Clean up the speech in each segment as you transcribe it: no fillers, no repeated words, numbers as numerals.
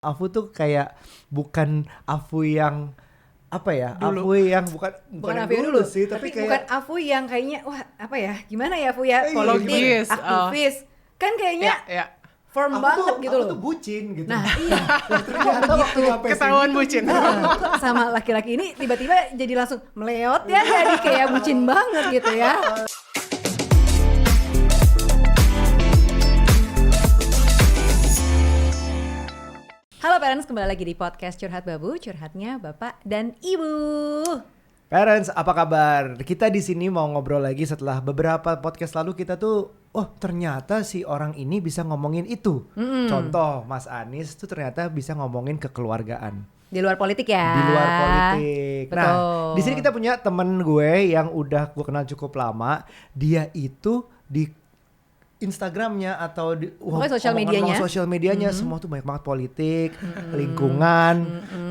Afu tuh kayak bukan Afu yang apa ya? Dulu. Afu yang bukan Afu yang dulu sih, tapi kayak bukan Afu yang kayaknya wah apa ya? Gimana ya Afu ya? Politik, Logis, aktivis. Kan kayaknya Ya. firm Afu banget tuh, gitu Afu loh. tuh bucin gitu. Nah, iya. Ternyata waktu nyampe Ketahuan sini tuh bucin. Kok sama laki-laki ini tiba-tiba jadi langsung meleot ya, jadi kayak bucin banget gitu ya. Halo parents, kembali lagi di podcast Curhat Babu, curhatnya Bapak dan Ibu. Parents, apa kabar? Kita di sini mau ngobrol lagi setelah beberapa podcast lalu kita tuh, oh ternyata si orang ini bisa ngomongin itu. Contoh, Mas Anies tuh ternyata bisa ngomongin kekeluargaan. Di luar politik ya. Di luar politik. Betul. Nah, di sini kita punya temen gue yang udah gue kenal cukup lama. Dia itu di Instagramnya atau di Pokoknya sosial medianya. semua tuh banyak banget politik, lingkungan.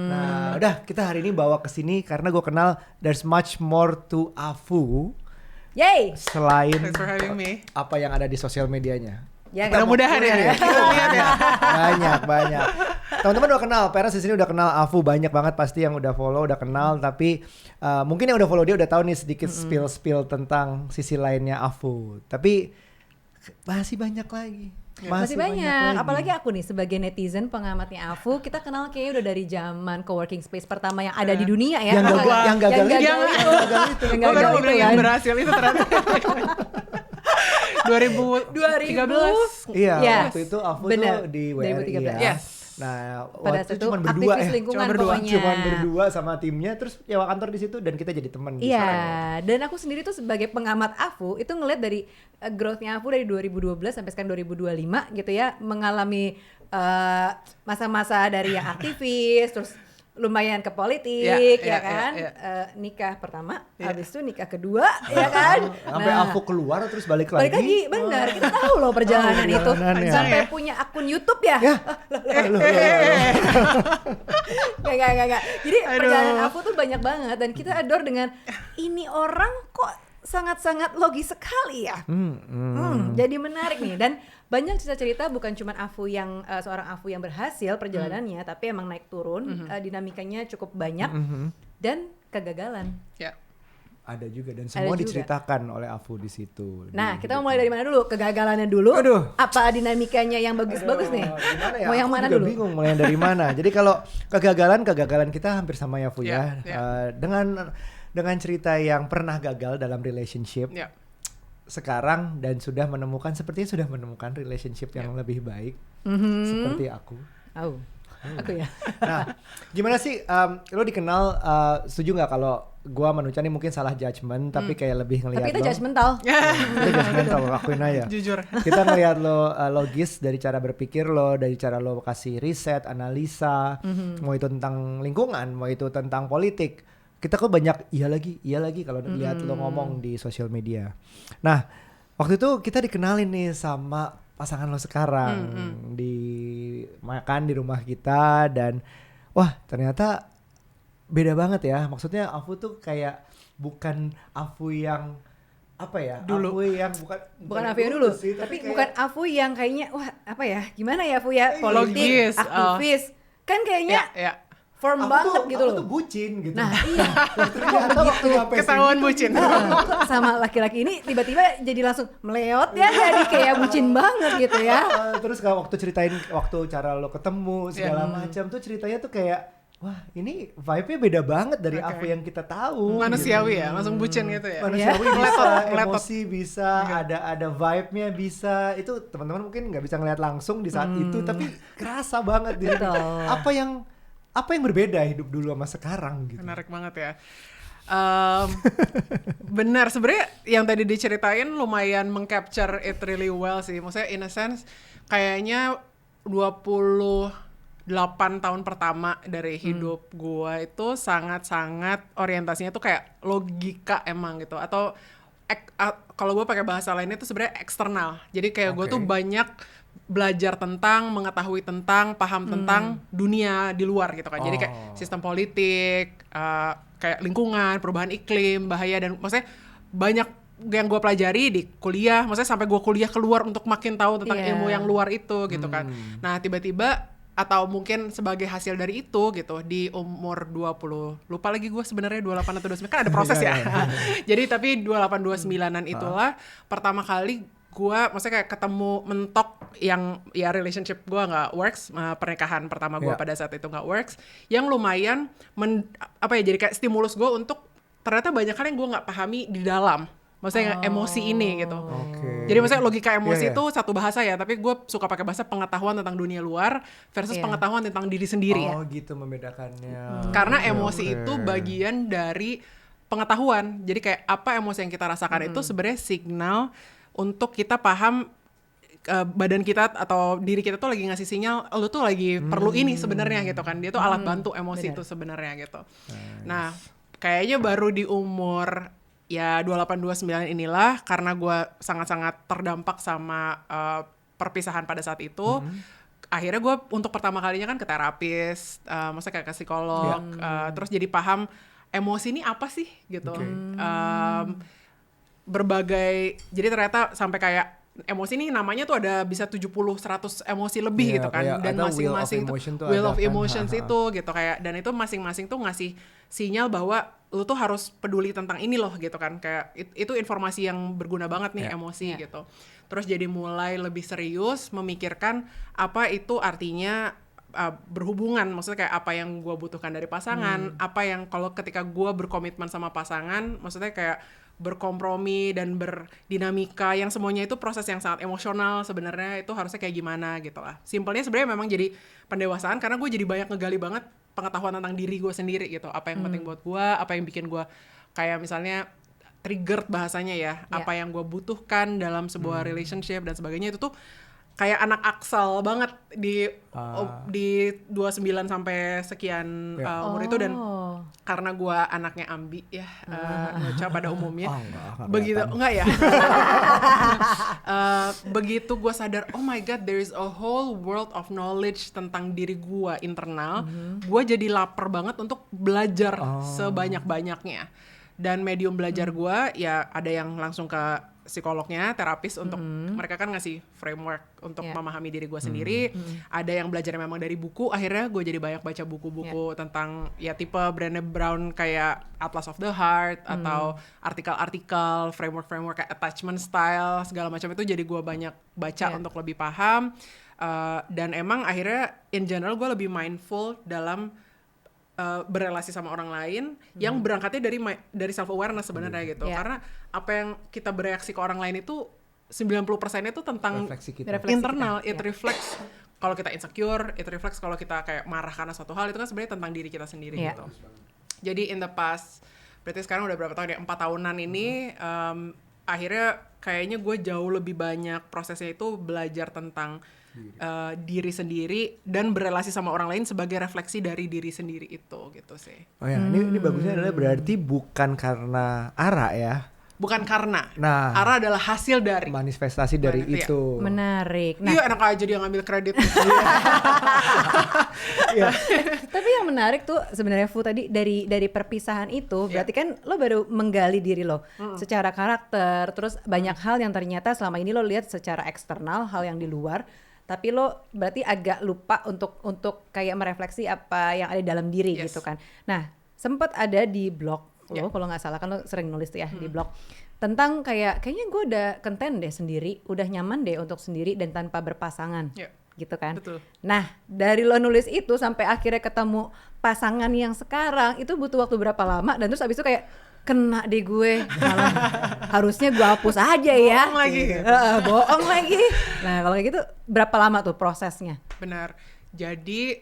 Nah, udah kita hari ini bawa ke sini karena gue kenal there's much more to Afu Yeay. selain Thanks for having me. apa yang ada di sosial medianya. Ya, Mudah-mudahan ya. Kita lihat ya. banyak. Teman-teman udah kenal, parents di sini udah kenal Afu banyak banget pasti yang udah follow, udah kenal. Tapi mungkin yang udah follow dia udah tahu nih sedikit spill tentang sisi lainnya Afu. Tapi masih banyak lagi. Masih banyak. lagi. Apalagi aku nih sebagai netizen pengamatnya Afu, kita kenal kayaknya udah dari zaman coworking space pertama yang ada di dunia ya. Yang gagal itu. Yang Gue baru gagal mau itu bilang yang kan. berhasil itu ternyata. 2013. Iya, Yes. waktu itu Afu Bener. tuh di WRI 2013. ya. Yes. Nah, Pada waktu saat itu cuma berdua aktivis ya. lingkungan Cuma berdua. pokoknya. Cuman berdua sama timnya, terus nyewa kantor di situ dan kita jadi teman. Iya, dan aku sendiri tuh sebagai pengamat Afu itu ngeliat dari growth-nya Afu dari 2012 sampai sekarang 2025 gitu ya, mengalami masa-masa dari yang aktivis, terus lumayan ke politik, ya kan, nikah pertama, habis itu nikah kedua, ya kan, Sampai Afu keluar terus balik balik lagi, lagi. benar, kita tahu loh perjalanan itu, perjalanannya. sampai punya akun YouTube ya, Gak. Jadi perjalanan Afu tuh banyak banget dan kita adore dengan ini orang kok sangat-sangat logis sekali ya. Jadi menarik nih dan banyak cerita-cerita bukan cuma Afu yang seorang Afu yang berhasil perjalanannya, tapi emang naik turun, dinamikanya cukup banyak dan kegagalan. Ya. Ada juga dan semua juga. diceritakan oleh Afu di situ. Nah, kita mau mulai dari mana dulu? Kegagalannya dulu. Aduh. Apa dinamikanya yang bagus-bagus nih? Gimana ya? Mau yang Aku mana juga dulu? bingung mulai dari mana. Jadi kalau kegagalan kita hampir sama ya Fu ya. Dengan cerita yang pernah gagal dalam relationship. Ya. Sekarang dan sudah menemukan relationship yang lebih baik seperti aku. Oh, aku ya. Nah, gimana sih lo dikenal setuju nggak kalau gua manusia nih mungkin salah judgement tapi kayak lebih ngelihat Tapi itu lo. judgmental. Itu judgmental, akuin aja. Jujur. Kita ngelihat lo logis dari cara berpikir lo, dari cara lo kasih riset, analisa, mau itu tentang lingkungan, mau itu tentang politik. Kita kok banyak iya lagi kalau lihat lo ngomong di sosial media. Nah, waktu itu kita dikenalin nih sama pasangan lo sekarang di makan di rumah kita dan wah ternyata beda banget ya. Maksudnya Afu tuh kayak bukan Afu yang apa ya? Dulu. Afu yang Bukan Afu yang dulu, sih, tapi kayak bukan Afu yang kayaknya wah apa ya? Gimana ya Afu ya? Politik, Logis, aktivis. Kan kayaknya Ya. firm Afu banget tuh, gitu Afu loh. tuh bucin gitu. Nah, iya. Ternyata waktu nyampe Ketahuan sini tuh bucin. Kok sama laki-laki ini tiba-tiba jadi langsung meleot ya, jadi kayak bucin banget gitu ya. terus kalau waktu ceritain waktu cara lo ketemu segala macam tuh ceritanya tuh kayak wah ini vibe-nya beda banget dari Afu yang kita tahu. Manusiawi gitu. ya, langsung bucin gitu ya. Manusiawi bisa, Meletot. emosi bisa, ada vibe-nya bisa. Itu teman-teman mungkin nggak bisa ngeliat langsung di saat itu, tapi kerasa banget di sini. Betul. Apa yang berbeda hidup dulu sama sekarang gitu. Menarik banget ya. Benar, sebenarnya yang tadi diceritain lumayan mengcapture it really well sih. Maksudnya in a sense kayaknya 28 tahun pertama dari hidup gua itu sangat-sangat orientasinya tuh kayak logika emang gitu. Atau kalau gua pakai bahasa lainnya tuh sebenarnya eksternal. Jadi kayak gua tuh banyak belajar tentang, mengetahui tentang, paham tentang dunia di luar gitu kan. Jadi kayak sistem politik, kayak lingkungan, perubahan iklim, bahaya dan maksudnya banyak yang gue pelajari di kuliah. Maksudnya sampai gue kuliah keluar untuk makin tahu tentang ilmu yang luar itu gitu kan. Nah tiba-tiba atau mungkin sebagai hasil dari itu gitu di umur 20, lupa lagi gue sebenarnya 28 atau 29, kan ada proses ya. Jadi tapi 28 29-an itulah pertama kali gue maksudnya kayak ketemu mentok yang ya relationship gue nggak works, pernikahan pertama gue pada saat itu nggak works, yang lumayan jadi kayak stimulus gue untuk ternyata banyak hal yang gue nggak pahami di dalam. Maksudnya emosi ini gitu. Jadi maksudnya logika emosi itu satu bahasa ya, tapi gue suka pakai bahasa pengetahuan tentang dunia luar versus pengetahuan tentang diri sendiri. Oh gitu membedakannya. Karena emosi itu bagian dari pengetahuan. Jadi kayak apa emosi yang kita rasakan itu sebenarnya signal untuk kita paham badan kita atau diri kita tuh lagi ngasih sinyal, lu tuh lagi perlu ini sebenarnya gitu kan. Dia tuh alat bantu emosi itu sebenarnya gitu. Nah, kayaknya baru di umur ya 28-29 inilah, karena gue sangat-sangat terdampak sama perpisahan pada saat itu. Akhirnya gue untuk pertama kalinya kan ke terapis, maksudnya kayak ke psikolog, terus jadi paham emosi ini apa sih gitu. Berbagai, jadi ternyata sampai kayak emosi ini namanya tuh ada bisa 70-100 emosi lebih gitu kan, dan masing-masing will of emotions itu gitu kayak, dan itu masing-masing tuh ngasih sinyal bahwa lu tuh harus peduli tentang ini loh gitu kan, kayak itu informasi yang berguna banget nih emosi gitu. Terus jadi mulai lebih serius memikirkan apa itu artinya berhubungan, maksudnya kayak apa yang gue butuhkan dari pasangan, apa yang kalau ketika gue berkomitmen sama pasangan, maksudnya kayak berkompromi dan berdinamika yang semuanya itu proses yang sangat emosional sebenarnya, itu harusnya kayak gimana gitu lah. Simpelnya sebenarnya memang jadi pendewasaan karena gue jadi banyak ngegali banget pengetahuan tentang diri gue sendiri gitu, apa yang penting buat gue, apa yang bikin gue kayak misalnya triggered bahasanya ya, apa yang gue butuhkan dalam sebuah relationship dan sebagainya. Itu tuh kayak anak Aksel banget di 29 sampai sekian umur itu, dan karena gue anaknya ambi ya, Nocha pada umumnya begitu enggak ya. Begitu gue sadar, oh my god, there is a whole world of knowledge tentang diri gue internal, gue jadi lapar banget untuk belajar sebanyak-banyaknya. Dan medium belajar gue ya ada yang langsung ke psikolognya, terapis untuk mereka kan ngasih framework untuk memahami diri gue sendiri. Ada yang belajar memang dari buku, akhirnya gue jadi banyak baca buku-buku tentang ya tipe Brené Brown kayak Atlas of the Heart, atau artikel-artikel, framework-framework kayak attachment style, segala macam itu jadi gue banyak baca untuk lebih paham. Dan emang akhirnya in general gue lebih mindful dalam berelasi sama orang lain yang berangkatnya dari self awareness sebenarnya gitu. Karena apa yang kita bereaksi ke orang lain itu 90%-nya itu tentang internal. It reflects kalau kita insecure, it reflects kalau kita kayak marah karena suatu hal, itu kan sebenarnya tentang diri kita sendiri gitu. Jadi in the past, berarti sekarang udah berapa tahun ya, 4 tahunan ini, akhirnya kayaknya gue jauh lebih banyak prosesnya itu belajar tentang diri sendiri dan berelasi sama orang lain sebagai refleksi dari diri sendiri itu gitu sih. Oh ya, ini bagusnya adalah berarti bukan karena Ara ya. Bukan karena. Nah, Ara adalah hasil dari manifestasi dari itu. Menarik. Iya, enak aja dia ngambil kredit. Tapi yang menarik tuh sebenarnya Fu tadi dari perpisahan itu, berarti kan lo baru menggali diri lo secara karakter, terus banyak hal yang ternyata selama ini lo lihat secara eksternal, hal yang di luar. Tapi lo berarti agak lupa untuk kayak merefleksi apa yang ada di dalam diri gitu kan. Nah, sempat ada di blog lo, kalau nggak salah kan lo sering nulis tuh ya di blog tentang kayaknya gue udah content deh sendiri, udah nyaman deh untuk sendiri dan tanpa berpasangan. Gitu kan. Betul. Nah, dari lo nulis itu sampai akhirnya ketemu pasangan yang sekarang itu butuh waktu berapa lama, dan terus abis itu kayak kena deh gue, malah harusnya gue hapus aja ya. Bohong lagi. Nah, kalau kayak gitu berapa lama tuh prosesnya? Benar. Jadi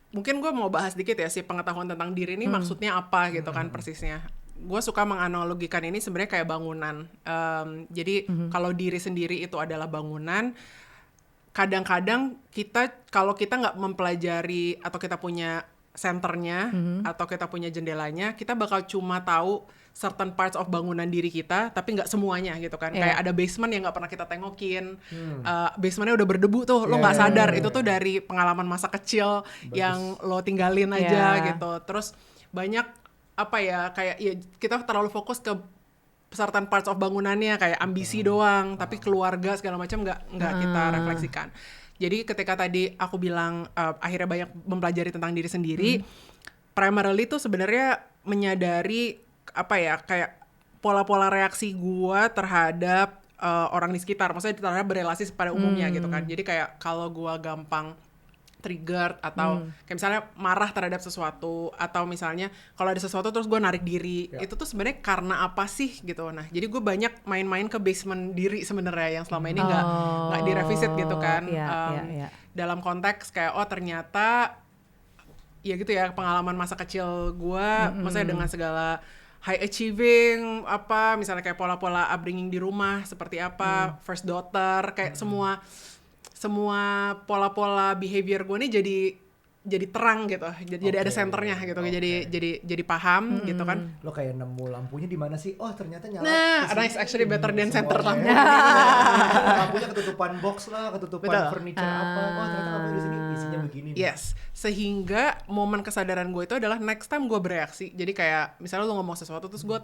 mungkin gue mau bahas dikit ya si pengetahuan tentang diri ini maksudnya apa gitu kan persisnya. Gue suka menganalogikan ini sebenarnya kayak bangunan. Jadi kalau diri sendiri itu adalah bangunan, kadang-kadang kalau kita nggak mempelajari atau kita punya senternya atau kita punya jendelanya, kita bakal cuma tahu certain parts of bangunan diri kita, tapi nggak semuanya gitu kan. Kayak ada basement yang nggak pernah kita tengokin, basementnya udah berdebu tuh, lo nggak sadar itu tuh dari pengalaman masa kecil yang lo tinggalin aja gitu. Terus banyak kayak ya kita terlalu fokus ke certain parts of bangunannya, kayak ambisi doang, tapi keluarga segala macam nggak kita refleksikan. Jadi ketika tadi aku bilang akhirnya banyak mempelajari tentang diri sendiri, primarily tuh sebenarnya menyadari apa ya, kayak pola-pola reaksi gua terhadap orang di sekitar, maksudnya terhadap berelasi pada umumnya gitu kan. Jadi kayak kalau gua gampang triggered atau kayak misalnya marah terhadap sesuatu, atau misalnya kalau ada sesuatu terus gue narik diri, itu tuh sebenarnya karena apa sih gitu. Nah jadi gue banyak main-main ke basement diri sebenarnya yang selama ini nggak direvisit gitu kan. Dalam konteks kayak ternyata ya gitu ya, pengalaman masa kecil gue, maksudnya dengan segala high achieving apa, misalnya kayak pola-pola upbringing di rumah seperti apa, first daughter, kayak semua pola-pola behavior gue ini jadi terang gitu, jadi ada senternya gitu, jadi paham gitu kan. Lo kayak nemu lampunya di mana sih? Oh ternyata nyala. Nah, nice, actually better than center lampu. Lampunya ketutupan box lah, ketutupan furniture apa. Oh ternyata lampunya di sini isinya begini. Yes, sehingga momen kesadaran gue itu adalah next time gue bereaksi. Jadi kayak misalnya lo ngomong sesuatu terus gue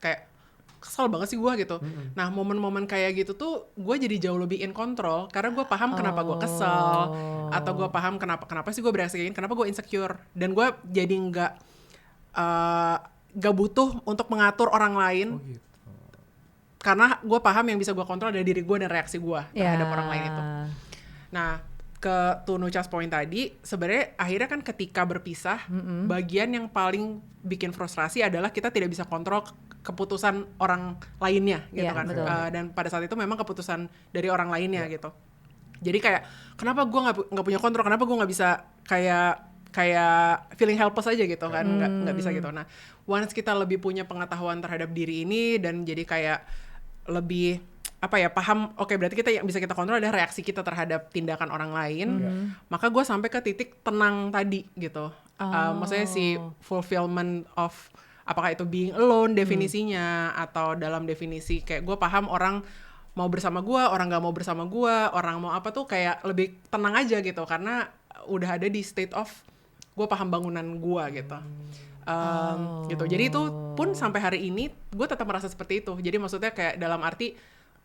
kayak kesel banget sih gue gitu. Nah momen-momen kayak gitu tuh gue jadi jauh lebih in control karena gue paham kenapa gue kesel, atau gue paham kenapa sih gue bereaksi kayak gini, kenapa gue insecure, dan gue jadi nggak butuh untuk mengatur orang lain. Gitu. Karena gue paham yang bisa gue kontrol dari diri gue dan reaksi gue terhadap orang lain itu. Nah ke Tunuchas point tadi, sebenarnya akhirnya kan ketika berpisah, bagian yang paling bikin frustrasi adalah kita tidak bisa kontrol keputusan orang lainnya gitu kan. Dan pada saat itu memang keputusan dari orang lainnya gitu. Jadi kayak kenapa gue nggak punya kontrol, kenapa gue nggak bisa kayak feeling helpless aja gitu kan, nggak bisa gitu. Nah once kita lebih punya pengetahuan terhadap diri ini dan jadi kayak lebih paham, oke, berarti kita yang bisa kita kontrol adalah reaksi kita terhadap tindakan orang lain, maka gue sampai ke titik tenang tadi gitu. Maksudnya si fulfillment of apakah itu being alone definisinya, atau dalam definisi kayak gue paham orang mau bersama gue, orang gak mau bersama gue, orang mau apa tuh kayak lebih tenang aja gitu, karena udah ada di state of gue paham bangunan gue gitu. Gitu. Jadi itu pun sampai hari ini gue tetap merasa seperti itu. Jadi maksudnya kayak dalam arti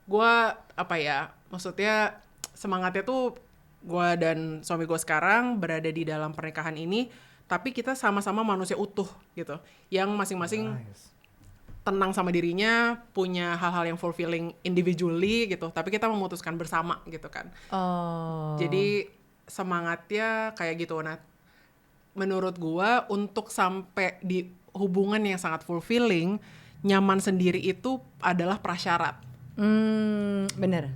gue maksudnya semangatnya tuh gue dan suami gue sekarang berada di dalam pernikahan ini, tapi kita sama-sama manusia utuh gitu, yang masing-masing tenang sama dirinya, punya hal-hal yang fulfilling individually gitu, tapi kita memutuskan bersama gitu kan. Jadi semangatnya kayak gitu. Nah menurut gue untuk sampai di hubungan yang sangat fulfilling, nyaman sendiri itu adalah prasyarat. Bener.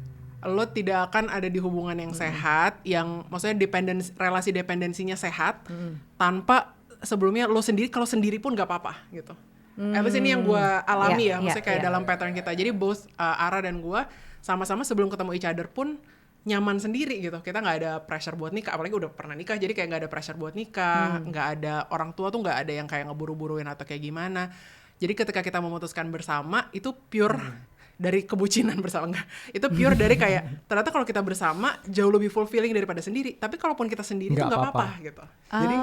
Lo tidak akan ada di hubungan yang sehat, yang maksudnya relasi dependensinya sehat, tanpa sebelumnya lo sendiri, kalau sendiri pun gak apa-apa gitu. At least ini yang gue alami maksudnya kayak dalam pattern kita. Jadi both Ara dan gue sama-sama sebelum ketemu each other pun nyaman sendiri gitu. Kita gak ada pressure buat nikah, apalagi udah pernah nikah, jadi kayak gak ada pressure buat nikah, gak ada orang tua tuh gak ada yang kayak ngeburu-buruin atau kayak gimana. Jadi ketika kita memutuskan bersama, itu pure dari kebucinan bersama, enggak, itu pure dari kayak ternyata kalau kita bersama jauh lebih fulfilling daripada sendiri, tapi kalaupun kita sendiri itu nggak apa-apa gitu. Jadi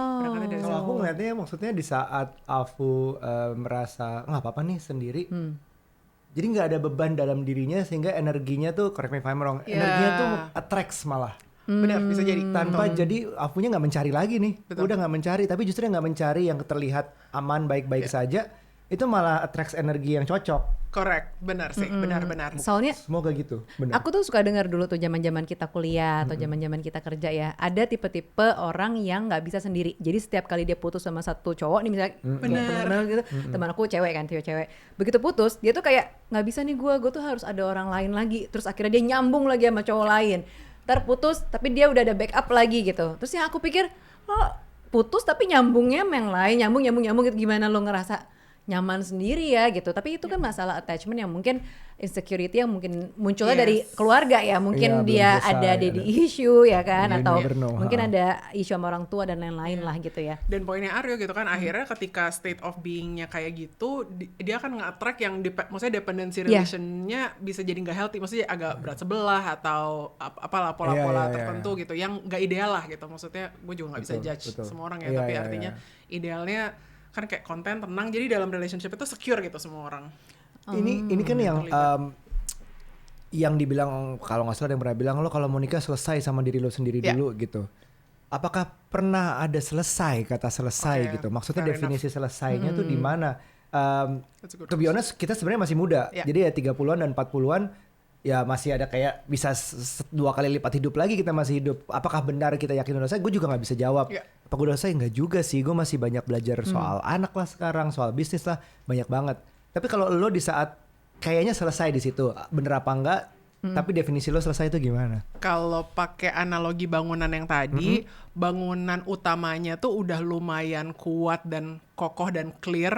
kalau aku ngeliatnya maksudnya di saat aku merasa nggak apa-apa nih sendiri, jadi nggak ada beban dalam dirinya, sehingga energinya tuh, correct me if I'm wrong, energinya tuh attracts malah. Benar, bisa jadi. Tanpa jadi akunya nggak mencari lagi nih. Udah nggak mencari, tapi justru nggak mencari yang terlihat aman, baik-baik saja, itu malah attracts energi yang cocok. Correct, benar sih, benar-benar. Soalnya semoga gitu, benar. Aku tuh suka dengar dulu tuh zaman-zaman kita kuliah atau zaman-zaman kita kerja ya, ada tipe-tipe orang yang nggak bisa sendiri. Jadi setiap kali dia putus sama satu cowok nih misalnya, temen gitu, teman aku cewek kan, cewek. Begitu putus, dia tuh kayak nggak bisa nih gue tuh harus ada orang lain lagi. Terus akhirnya dia nyambung lagi sama cowok lain. Ntar putus, tapi dia udah ada backup lagi gitu. Terus yang aku pikir, lo putus tapi nyambungnya sama yang lain, nyambung gitu, gimana lo ngerasa nyaman sendiri ya gitu. Tapi itu kan masalah attachment yang mungkin insecurity yang mungkin munculnya dari keluarga ya, mungkin dia ada daddy issue ya kan, atau mungkin ada isu sama orang tua dan lain-lain lah gitu ya. Dan poinnya Aryo gitu kan, akhirnya ketika state of being-nya kayak gitu, dia akan nge-attract yang maksudnya dependency relation-nya bisa jadi nggak healthy, maksudnya agak berat sebelah atau apalah pola-pola tertentu gitu yang nggak ideal lah gitu. Maksudnya gue juga nggak bisa judge semua orang ya, tapi artinya idealnya kan kayak konten tenang, jadi dalam relationship itu secure gitu semua orang. Ini kan yang dibilang, kalau nggak salah ada yang pernah bilang, lo kalau mau nikah selesai sama diri lo sendiri dulu gitu. Apakah pernah ada selesai, kata selesai gitu? Maksudnya definisi selesainya tuh di mana? To be honest, kita sebenarnya masih muda. Jadi ya 30-an dan 40-an ya masih ada kayak bisa 2 kali lipat hidup lagi kita masih hidup. Apakah benar kita yakin udah selesai? Gue juga gak bisa jawab. Apa gue udah selesai? Enggak juga sih. Gue masih banyak belajar soal anak lah sekarang, soal bisnis lah. Banyak banget. Tapi kalau lo di saat kayaknya selesai di situ, bener apa enggak? Tapi definisi lo selesai itu gimana? Kalau pakai analogi bangunan yang tadi, bangunan utamanya tuh udah lumayan kuat dan kokoh dan clear.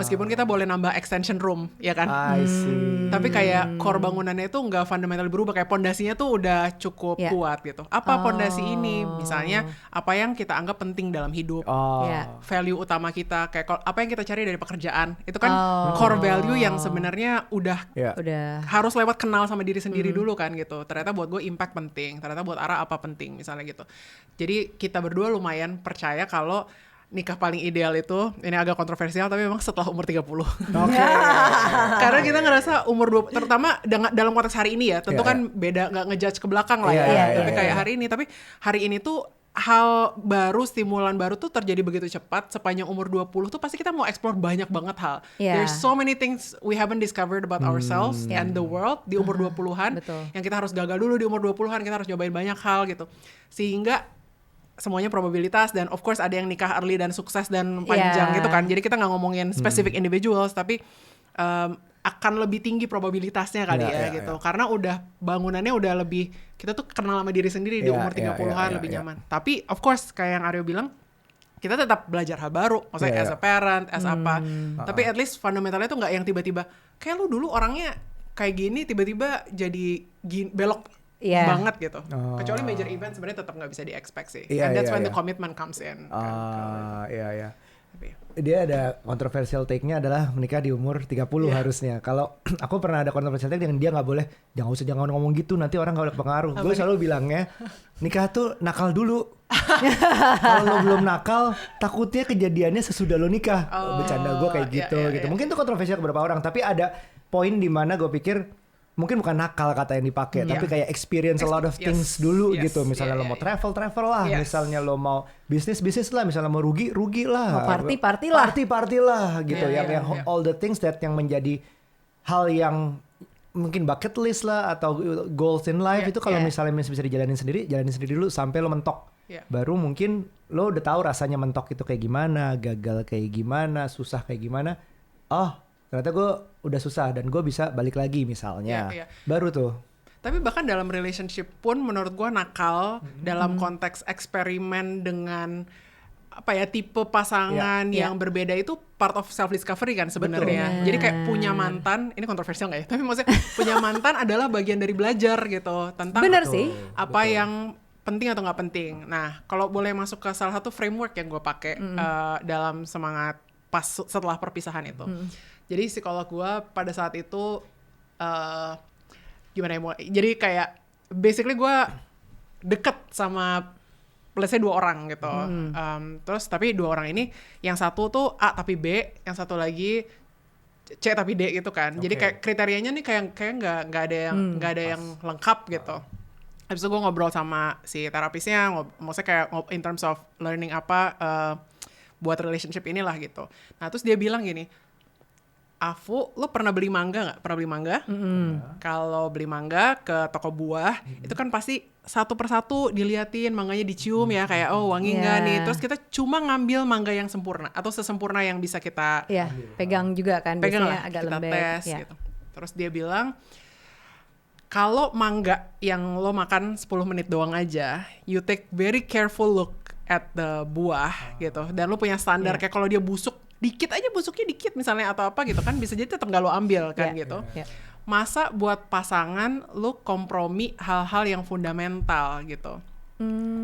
Meskipun kita boleh nambah extension room, ya kan? I see. Tapi kayak core bangunannya itu nggak fundamental berubah, kayak pondasinya tuh udah cukup kuat gitu. Apa pondasi ini? Misalnya apa yang kita anggap penting dalam hidup, value utama kita, kayak apa yang kita cari dari pekerjaan, itu kan core value yang sebenarnya udah harus lewat kenal sama diri sendiri dulu kan gitu. Ternyata buat gue impact penting, ternyata buat Ara apa penting misalnya gitu. Jadi kita berdua lumayan percaya kalau nikah paling ideal itu, ini agak kontroversial tapi memang setelah umur 30. Karena kita ngerasa umur 20, terutama dalam konteks hari ini ya, tentu kan beda, nggak ngejudge ke belakang lah tapi kayak hari ini, tapi hari ini tuh hal baru, stimulan baru tuh terjadi begitu cepat. Sepanjang umur 20 tuh pasti kita mau explore banyak banget hal. There's so many things we haven't discovered about ourselves and the world di umur 20-an. Yang kita harus gagal dulu di umur 20-an, kita harus cobain banyak hal gitu. Sehingga semuanya probabilitas, dan of course ada yang nikah early dan sukses dan panjang gitu kan. Jadi kita nggak ngomongin specific individuals, tapi akan lebih tinggi probabilitasnya kali gitu. Karena udah bangunannya udah lebih, kita tuh kenal sama diri sendiri di umur 30-an lebih nyaman. Tapi of course kayak yang Aryo bilang, kita tetap belajar hal baru, maksudnya as a parent, as apa. Tapi at least fundamentalnya tuh nggak yang tiba-tiba kayak lu dulu orangnya kayak gini, tiba-tiba jadi belok banget gitu. Kecuali major event sebenarnya tetap nggak bisa di-expect sih. And that's when the commitment comes in. Dia ada controversial take-nya adalah menikah di umur 30 harusnya. Kalau aku pernah ada controversial take dengan dia nggak boleh, jangan ngomong gitu, nanti orang nggak berpengaruh. Gue selalu bilangnya nikah tuh nakal dulu. Kalau lo belum nakal, takutnya kejadiannya sesudah lo nikah. Bercanda gue kayak gitu. Mungkin tuh kontroversial ke beberapa orang, tapi ada poin di mana gue pikir mungkin bukan nakal kata yang dipakai, tapi kayak experience a lot of things dulu gitu. Misalnya lo mau travel lah, misalnya lo mau bisnis lah, misalnya mau rugi lah, party lah gitu. Yang all the things that yang menjadi hal yang mungkin bucket list lah atau goals in life itu kalau misalnya bisa jalanin sendiri dulu sampai lo mentok. Baru mungkin lo udah tahu rasanya mentok itu kayak gimana, gagal kayak gimana, susah kayak gimana. Ternyata gue udah susah dan gue bisa balik lagi misalnya. Baru tuh. Tapi bahkan dalam relationship pun menurut gue nakal dalam konteks eksperimen dengan tipe pasangan yang berbeda itu part of self discovery kan sebenarnya. Jadi kayak punya mantan, ini kontroversial nggak ya? Tapi maksudnya punya mantan adalah bagian dari belajar gitu tentang apa yang penting atau nggak penting. Nah, kalau boleh masuk ke salah satu framework yang gue pakai dalam semangat pas setelah perpisahan itu. Jadi psikolog gue pada saat itu gimana ya, jadi kayak basically gue deket sama let's say 2 orang gitu. Terus tapi 2 orang ini, yang satu tuh A tapi B, yang satu lagi C tapi D gitu kan. Jadi kayak kriterianya nih kayak nggak ada yang lengkap gitu. Habis itu gue ngobrol sama si terapisnya, maksudnya kayak in terms of learning apa buat relationship inilah gitu. Nah terus dia bilang gini, Afu, lo pernah beli mangga nggak? Pernah beli mangga? Kalau beli mangga ke toko buah, itu kan pasti satu persatu diliatin, mangganya dicium ya, kayak wangi nggak nih. Terus kita cuma ngambil mangga yang sempurna atau sesempurna yang bisa kita pegang juga kan, pegang biasanya lah, agak kita lembek. tes gitu. Terus dia bilang, kalau mangga yang lo makan 10 menit doang aja, you take very careful look at the buah gitu, dan lo punya standar kayak kalau dia busuk busuknya dikit misalnya atau apa gitu kan, bisa jadi tetap gak lo ambil kan gitu. Masa buat pasangan lo kompromi hal-hal yang fundamental gitu.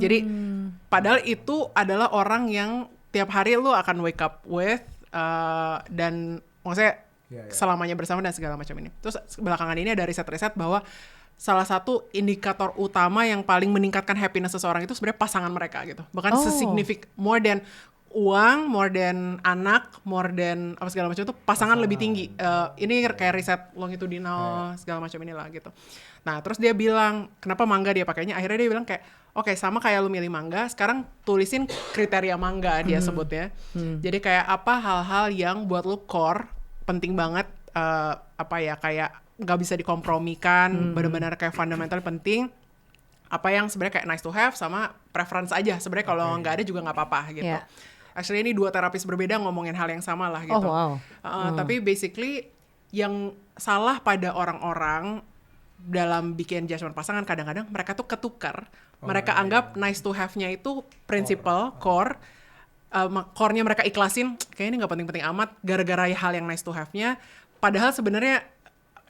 Jadi padahal itu adalah orang yang tiap hari lo akan wake up with dan maksudnya selamanya bersama dan segala macam ini. Terus belakangan ini ada riset-riset bahwa salah satu indikator utama yang paling meningkatkan happiness seseorang itu sebenarnya pasangan mereka gitu. Bahkan more than uang, more than anak, more than apa segala macam itu pasangan lebih tinggi. Ini kayak riset longitudinal segala macam inilah gitu. Nah terus dia bilang kenapa mangga dia pakainya, akhirnya dia bilang kayak oke, sama kayak lu milih mangga, sekarang tulisin kriteria mangga dia sebutnya. Jadi kayak apa hal-hal yang buat lu core, penting banget, apa ya, kayak nggak bisa dikompromikan, benar-benar kayak fundamental penting. Apa yang sebenarnya kayak nice to have sama preference aja. Sebenarnya kalau nggak ada juga nggak apa-apa gitu. Yeah. Actually ini 2 terapis berbeda ngomongin hal yang sama lah gitu. Oh, wow. Tapi basically yang salah pada orang-orang dalam bikin judgment pasangan kadang-kadang mereka tuh ketukar. Mereka anggap nice to have-nya itu principle, core. Core-nya mereka ikhlasin, kayaknya ini nggak penting-penting amat gara-gara hal yang nice to have-nya. Padahal sebenarnya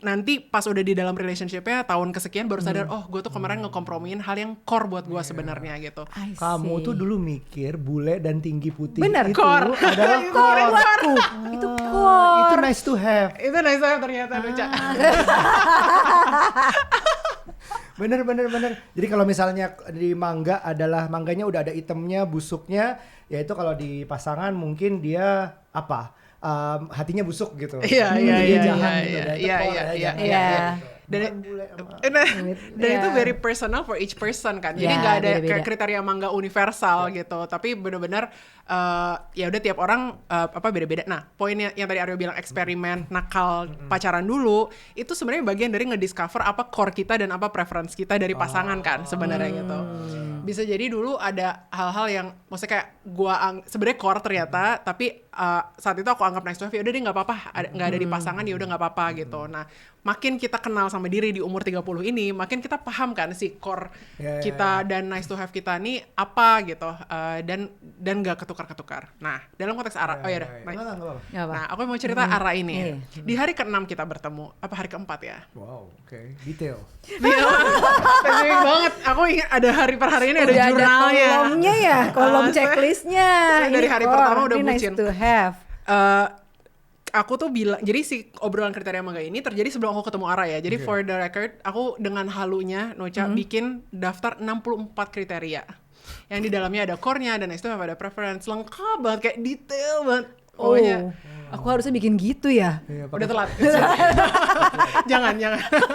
nanti pas udah di dalam relationship-nya tahun kesekian baru sadar, oh gue tuh kemarin ngekompromiin hal yang core buat gue sebenarnya gitu. Kamu tuh dulu mikir bule dan tinggi putih Bener, itu core. adalah core. Itu core. Itu nice to have. Itu nice to have ternyata, Nuca. Bener. Jadi kalau misalnya di mangga adalah mangganya udah ada itemnya, busuknya, ya itu kalau di pasangan mungkin dia apa? Hatinya busuk gitu. Iya. Dan itu very personal for each person kan. Jadi nggak ada beda-beda. kriteria mangga universal gitu. Tapi benar-benar ya udah tiap orang beda-beda. Nah, poinnya yang tadi Aryo bilang eksperimen, nakal, pacaran dulu, itu sebenarnya bagian dari ngediscover apa core kita dan apa preference kita dari pasangan kan sebenarnya gitu. Bisa jadi dulu ada hal-hal yang maksudnya kayak sebenarnya core ternyata, tapi saat itu aku anggap nice to have, ya udah deh nggak apa-apa, nggak ada di pasangan, ya udah nggak apa-apa gitu. Nah, makin kita kenal sama diri di umur 30 ini, makin kita paham kan si core kita dan nice to have kita nih apa gitu, dan nggak ketukar-ketukar. Nah, dalam konteks Ara, nah aku mau cerita Ara ini. Di hari ke-6 kita bertemu, apa hari ke-4 ya? Wow, oke. Detail. Spesifik banget. Aku ingat ada hari per hari ini ada jurnalnya. Ada kolomnya ya, kolom checklistnya. Dari hari pertama udah bucin. Nice to have. Aku tuh bilang, jadi si obrolan kriteria mangga ini terjadi sebelum aku ketemu Ara ya. Jadi for the record, aku dengan halunya Nocha bikin daftar 64 kriteria. Yang di dalamnya ada core-nya, ada nice to have, ada preference, lengkap banget, kayak detail banget. Pokoknya. Aku harusnya bikin gitu ya. Udah telat. jangan.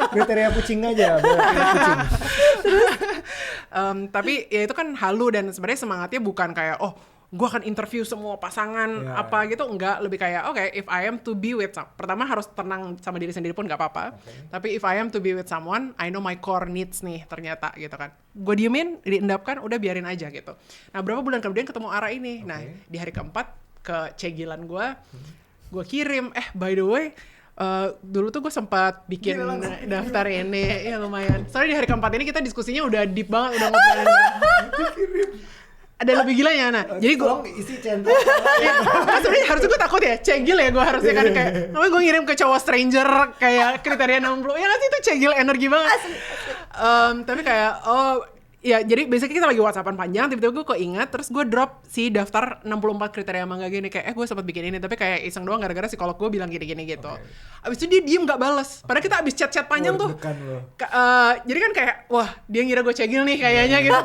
Kriteria kucing aja, kucing. Tapi ya itu kan halu dan sebenarnya semangatnya bukan kayak gue akan interview semua pasangan gitu, enggak, lebih kayak if I am to be with pertama harus tenang sama diri sendiri pun nggak apa-apa, tapi if I am to be with someone, I know my core needs nih ternyata gitu kan, gue diemin, diendapkan, udah biarin aja gitu. Nah berapa bulan kemudian ketemu Ara ini, nah di hari keempat ke cegilan gue kirim, by the way, dulu tuh gue sempat bikin daftar ini, ya lumayan. Soalnya di hari keempat ini kita diskusinya udah deep banget, udah ngobrolin. Ada lebih gilanya, nah. Jadi gue isi centang. sebenarnya harusnya gue takut ya, cegil ya gue harusnya kan kayak, namanya gue ngirim ke cowok stranger kayak kriteria 60, ya nggak sih itu cegil energi banget. Tapi kayak ya jadi basically kita lagi WhatsAppan panjang, tiba-tiba gue kok ingat, terus gue drop si daftar 64 kriteria mangga gini, kayak gue sempat bikin ini, tapi kayak iseng doang gara-gara psikolog gue bilang gini-gini gitu. Abis itu dia diem gak bales, padahal kita abis chat-chat panjang tuh. Jadi kan kayak, wah dia ngira gue cegil nih kayaknya gitu.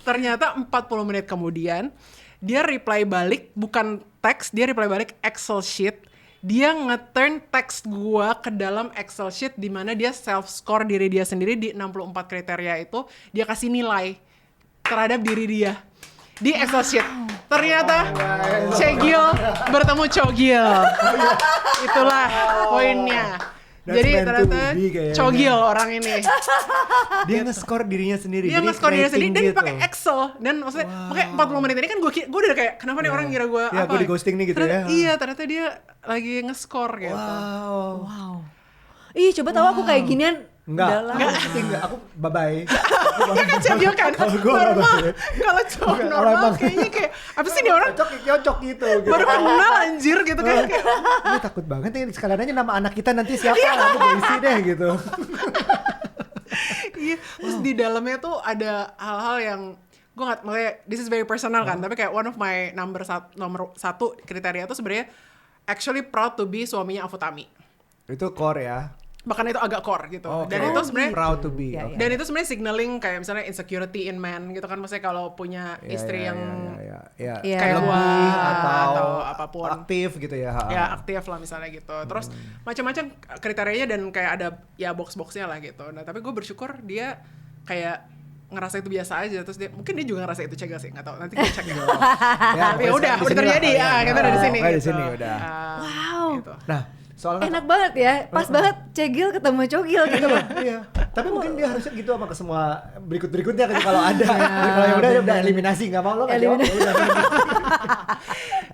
Ternyata 40 menit kemudian, dia reply balik, bukan teks, dia reply balik Excel sheet. Dia nge-turn teks gua ke dalam Excel sheet di mana dia self-score diri dia sendiri di 64 kriteria itu, dia kasih nilai terhadap diri dia di Excel sheet. Ternyata cegil bertemu cogil. Itulah poinnya. Jadi ternyata cogil orang ini. Dia nge-score dirinya sendiri. Dia nge-score dirinya sendiri dan pakai Excel. Dan maksudnya pakai 40 menit ini kan gue udah kayak kenapa nih orang ngira gue apa? Ya gue di ghosting nih gitu ya. Iya, ternyata dia lagi nge-score gitu. Wow. Ih, coba tahu aku kayak ginian. Enggak, aku bye-bye. Iya kan cegil kan? Kalau gue bye-bye. Kalau cowok normal kayaknya kayak apa sih nih orang? Cocok gitu. Baru kenal anjir gitu kan. Gue takut banget nih, sekalian aja nama anak kita nanti siapa, aku gue isi deh gitu. Iya, terus di dalamnya tuh ada hal-hal yang gue nggak, makanya this is very personal kan, tapi kayak one of my nomor satu kriteria tuh sebenarnya actually proud to be suaminya Afutami. Itu core ya. bahkan itu agak core gitu. Oke. Dan itu sebenarnya proud to be. Ya, oke. ya. dan itu sebenarnya signaling kayak misalnya insecurity in men gitu kan, maksudnya kalau punya Ya, istri ya, yang ya. Iya. kayak lebih gua atau apapun aktif gitu ya. ya aktif lah misalnya gitu. Terus macam-macam kriterianya dan kayak ada ya box-boxnya lah gitu. Nah tapi gue bersyukur dia kayak ngerasa itu biasa aja, terus dia mungkin dia juga ngerasa itu cegah sih, nggak tahu, nanti gue cek ya. Tapi ya udah terjadi ya, kita udah di sini. Di gitu. sini udah. Wow. Gitu. Nah, soalnya Enak banget ya, pas banget cegil ketemu cogil gitu loh. iya. Tapi mungkin dia harusnya gitu sama ke semua berikutnya gitu kalau ada. Kalau yang udah eliminasi, nggak mau lo nggak jawab.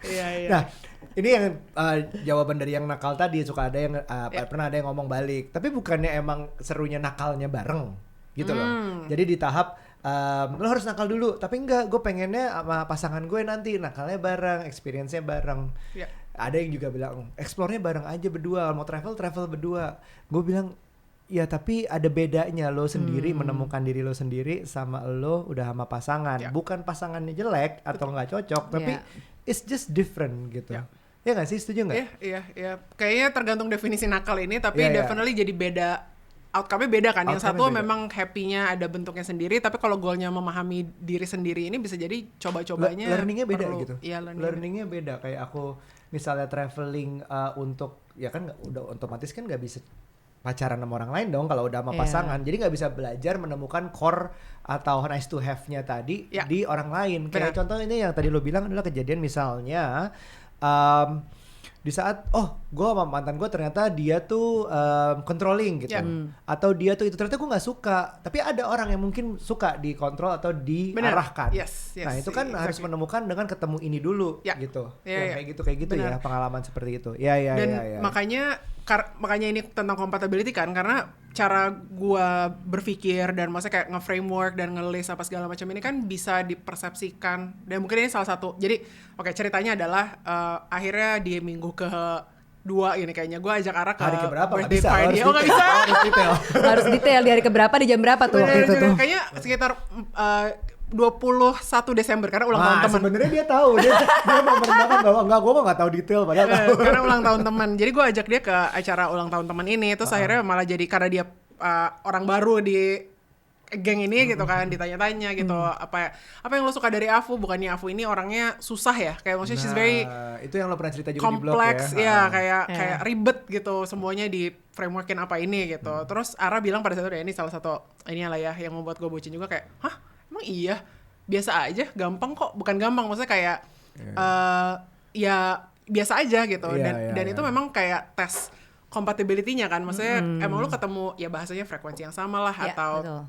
Iya iya. Nah, ini yang jawaban dari yang nakal tadi, suka ada yang pernah ada yang ngomong balik. Tapi bukannya emang serunya nakalnya bareng gitu loh. Jadi di tahap lo harus nakal dulu, tapi enggak, gue pengennya sama pasangan gue nanti nakalnya bareng, experience-nya bareng. Iya. Ada yang juga bilang explore-nya bareng aja berdua, mau travel berdua. Gue bilang ya tapi ada bedanya lo sendiri menemukan diri lo sendiri sama lo udah sama pasangan. Ya. Bukan pasangannya jelek atau nggak cocok, tapi it's just different gitu. Ya. Ya nggak sih, setuju nggak? Iya. Kayaknya tergantung definisi nakal ini, tapi Iya, iya. definitely jadi beda. Outcome-nya beda kan. Yang Outcome-nya satu beda. memang happy-nya ada bentuknya sendiri, tapi kalau goalnya memahami diri sendiri ini bisa jadi coba-cobanya Learning-nya beda perlu. gitu. Iya, Learning-nya beda. Kayak aku misalnya traveling untuk ya kan udah otomatis kan nggak bisa pacaran sama orang lain dong kalau udah sama Iya. pasangan. Jadi nggak bisa belajar menemukan core atau nice to have-nya tadi Ya. di orang lain. Kayak Benar. contoh ini yang tadi lo bilang adalah kejadian misalnya di saat gue sama mantan gue ternyata dia tuh controlling gitu, Ya. atau dia tuh itu ternyata gue nggak suka, tapi ada orang yang mungkin suka dikontrol atau diarahkan. Yes, Nah itu kan harus exactly. menemukan dengan ketemu ini dulu Ya. gitu. Ya, Yang ya. kayak gitu Benar. ya, pengalaman seperti itu. Ya. Dan makanya ini tentang compatibility kan, karena cara gua berpikir dan maksudnya kayak nge-framework dan nge-list apa segala macam ini kan bisa dipersepsikan, dan mungkin ini salah satu. Jadi ceritanya adalah akhirnya di minggu ke-2 ini kayaknya gua ajak Ara ke Hari keberapa? Nggak birthday bisa, party. harus Oh nggak bisa. Harus detail. Harus detail di hari keberapa, di jam berapa tuh waktu itu tuh. Kayaknya sekitar 21 Desember karena ulang tahun Wah, teman. sebenarnya dia tahu, dia mau merendahkan bahwa enggak, gue nggak tahu detail padahal tahu. Karena ulang tahun teman. Jadi gue ajak dia ke acara ulang tahun teman ini. Terus akhirnya malah jadi karena dia orang baru di geng ini gitu kan, ditanya-tanya gitu, apa yang lo suka dari Afu? Bukannya Afu ini orangnya susah ya, kayak maksudnya she's very itu yang lo pernah cerita juga di blog kompleks ya. kayak ribet gitu, semuanya di frameworkin apa ini gitu. Terus Ara bilang pada saat itu, ya ini salah satu ini lah ya yang membuat gue bucin juga, kayak hah emang iya biasa aja, gampang kok. Bukan gampang, maksudnya kayak ya biasa aja gitu. Dan itu memang kayak tes compatibility-nya kan, maksudnya emang lu ketemu ya bahasanya frekuensi yang sama lah, atau betul.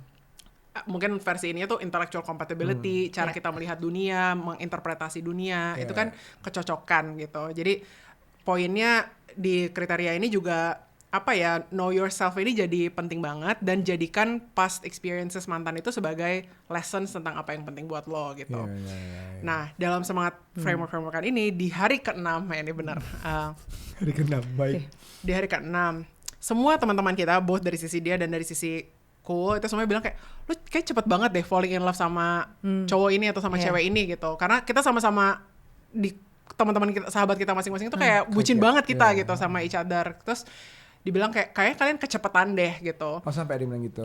mungkin versi ini tuh intellectual compatibility, cara kita melihat dunia, menginterpretasi dunia, itu kan kecocokan gitu. Jadi poinnya di kriteria ini juga apa ya, know yourself ini jadi penting banget, dan jadikan past experiences mantan itu sebagai lessons tentang apa yang penting buat lo gitu. Nah, dalam semangat framework-frameworkan ini di hari ke-6, ini benar. Hari ke-6, baik. Di hari ke-6, semua teman-teman kita, both dari sisi dia dan dari sisi ku, itu semuanya bilang kayak, lu kayak cepet banget deh falling in love sama cowok ini atau sama cewek ini gitu. Karena kita sama-sama di teman-teman kita, sahabat kita masing-masing itu kayak bucin banget kita gitu sama each other. Terus dibilang kayak kalian kecepetan deh gitu. Oh, sampai ada yang bilang gitu.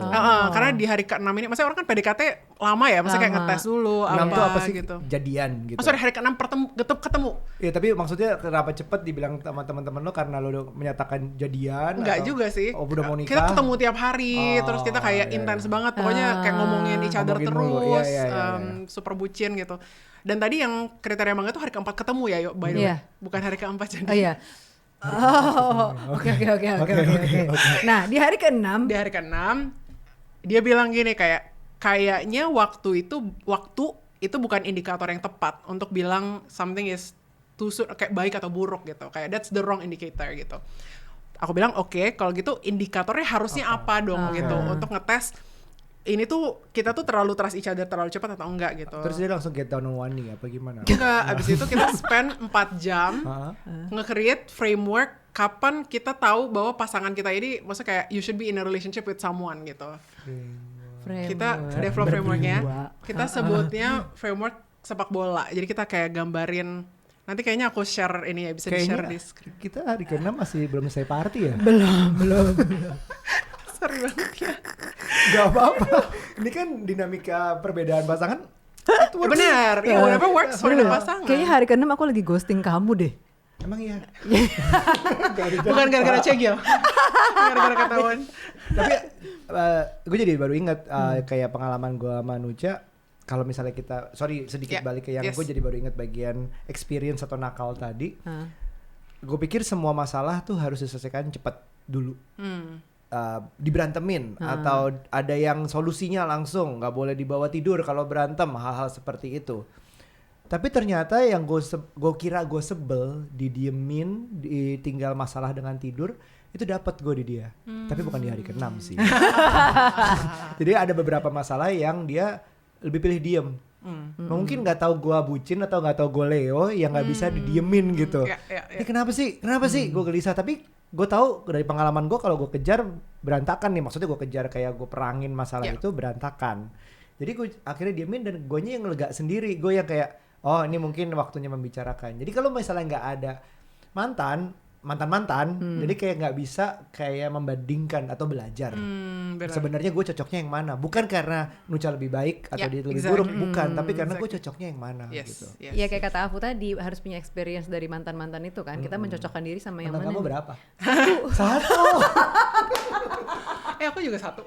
Karena di hari ke-6 ini, maksudnya orang kan PDKT lama ya, maksudnya kayak ngetes dulu 6 tuh apa sih? gitu. Jadian gitu. Oh sorry, hari ke-6 ketemu. Iya, tapi maksudnya kenapa cepet dibilang sama teman-teman lo, karena lo udah menyatakan jadian? Enggak atau- juga sih. Oh, udah mau nikah? Kita ketemu tiap hari, Oh, terus kita kayak iya, intens iya. banget, pokoknya kayak ngomongin each other Ngomongin mulu, terus, iya. super bucin gitu. Dan tadi yang kriteria banget tuh hari ke-4 ketemu ya, yuk, by the way. Iya. Bukan hari ke-4 jadi. Oh iya. Oke. Nah, di hari ke-6 Di hari ke-6 dia bilang gini, kayaknya waktu itu bukan indikator yang tepat untuk bilang something is too soon, kayak baik atau buruk gitu. Kayak that's the wrong indicator gitu. Aku bilang oke, kalau gitu indikatornya harusnya apa dong gitu, untuk ngetes ini tuh kita tuh terlalu trust each other terlalu cepat atau enggak gitu. Terus dia langsung get down on one knee apa gimana? Enggak, abis itu kita spend 4 jam nge-create framework kapan kita tahu bahwa pasangan kita ini, maksudnya kayak you should be in a relationship with someone gitu. Kita develop frameworknya, kita sebutnya framework sepak bola. Jadi kita kayak gambarin, Nanti kayaknya aku share ini ya, bisa di-share di Kayaknya screen. kita hari ke-6 masih belum selesai party ya? Belum. Seru banget ya. Gak apa-apa. Ini kan dinamika perbedaan pasangan. It Ya works. benar, ya whatever works for the pasangan. Kayaknya hari ke-6 aku lagi ghosting kamu deh. Emang iya. Bukan gara-gara cegil. Gara-gara ketahuan. Tapi gue jadi baru ingat kayak pengalaman gue sama Nucha. Kalau misalnya kita, sedikit Yeah, balik ke yang yes. gue jadi baru ingat bagian experience atau nakal tadi. Hah. Gue pikir semua masalah tuh harus diselesaikan cepat dulu. Diberantemin atau ada yang solusinya langsung, nggak boleh dibawa tidur kalau berantem, hal-hal seperti itu. Tapi ternyata yang gue kira gue sebel, didiemin, ditinggal masalah dengan tidur, itu dapat gue di dia. Tapi bukan di hari ke-6 sih. Jadi ada beberapa masalah yang dia lebih pilih diem. Mungkin nggak tahu gue bucin atau nggak tahu gue Leo yang nggak bisa didiemin gitu. Ini kenapa sih? Gue gelisah. Tapi gue tahu dari pengalaman gue kalau gue kejar berantakan nih. Maksudnya gue kejar kayak gue perangin masalah itu berantakan. Jadi gue akhirnya diemin dan guenya yang lega sendiri. Gue yang kayak oh ini mungkin waktunya membicarakan. Jadi kalau misalnya nggak ada mantan, jadi kayak nggak bisa kayak membandingkan atau belajar. Sebenarnya gue cocoknya yang mana? Bukan karena Nucha lebih baik atau dia lebih buruk, bukan. Tapi karena gue cocoknya yang mana gitu. Iya kayak kata Afu tadi harus punya experience dari mantan-mantan itu kan. Kita mencocokkan diri sama yang Mantan mana. kamu berapa? Satu. Aku juga satu.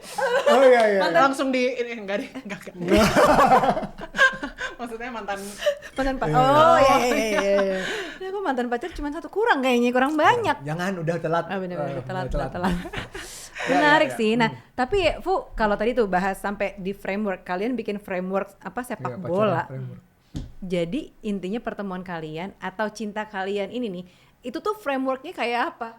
Oh iya. Langsung di ini enggak deh, enggak. Maksudnya mantan pacar. Oh iya. Nah, aku mantan pacar cuma satu, kurang kayaknya, kurang banyak. Jangan, udah telat. Bener-bener telat. Menarik sih. Nah, tapi Fu, kalau tadi tuh bahas sampai di framework, kalian bikin framework sepak bola. Jadi intinya pertemuan kalian atau cinta kalian ini nih, itu tuh frameworknya kayak apa?